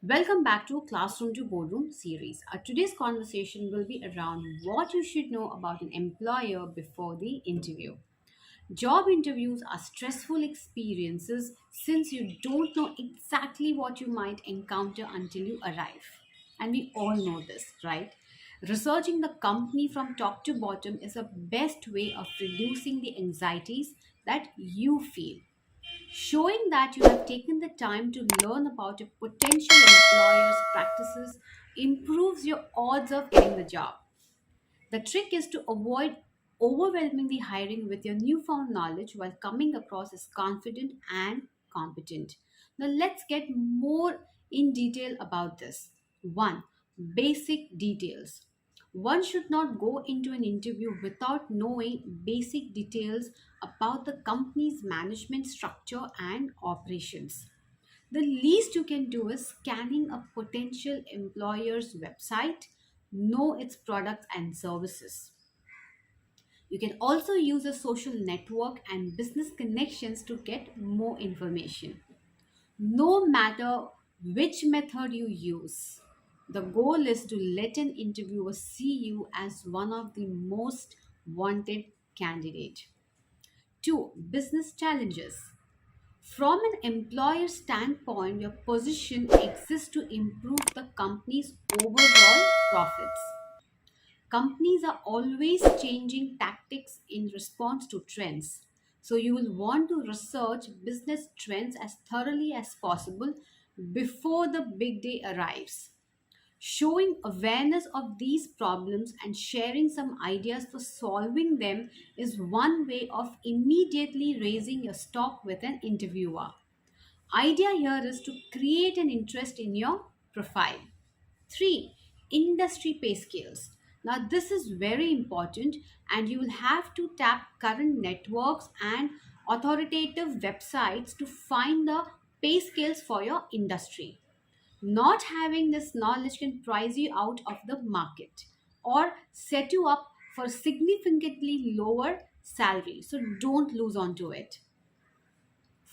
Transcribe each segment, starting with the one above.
Welcome back to Classroom to Boardroom series. Today's conversation will be around what you should know about an employer before the interview. Job interviews are stressful experiences since you don't know exactly what you might encounter until you arrive. And we all know this, right? Researching the company from top to bottom is the best way of reducing the anxieties that you feel. Showing that you have taken the time to learn about a potential employer's practices improves your odds of getting the job. The trick is to avoid overwhelming the hiring with your newfound knowledge while coming across as confident and competent. Now, let's get more in detail about this. 1. Basic details. One should not go into an interview without knowing basic details about the company's management structure and operations. The least you can do is scanning a potential employer's website, know its products and services. You can also use a social network and business connections to get more information. No matter which method you use, the goal is to let an interviewer see you as one of the most wanted candidate. 2. Business challenges. From an employer standpoint, your position exists to improve the company's overall profits. Companies are always changing tactics in response to trends. So you will want to research business trends as thoroughly as possible before the big day arrives. Showing awareness of these problems and sharing some ideas for solving them is one way of immediately raising your stock with an interviewer. Idea here is to create an interest in your profile. 3. Industry pay scales. Now, this is very important, and you will have to tap current networks and authoritative websites to find the pay scales for your industry. Not having this knowledge can price you out of the market or set you up for significantly lower salary. So, don't lose on to it.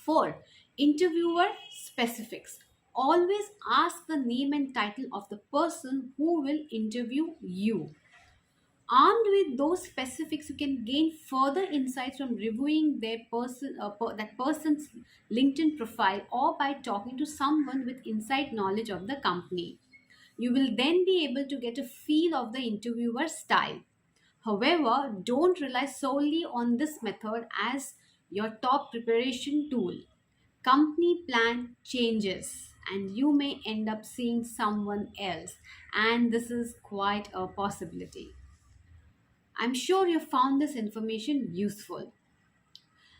4. Interviewer specifics. Always ask the name and title of the person who will interview you. Armed with those specifics, you can gain further insights from reviewing that person's LinkedIn profile or by talking to someone with inside knowledge of the company. You will then be able to get a feel of the interviewer style. However, don't rely solely on this method as your top preparation tool. Company plan changes and you may end up seeing someone else, and this is quite a possibility. I'm sure you found this information useful.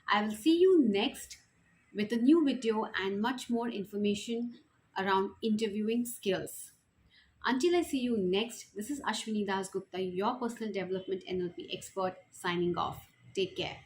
I will see you next with a new video and much more information around interviewing skills. Until I see you next, this is Ashwini Das Gupta, your personal development NLP expert, signing off. Take care.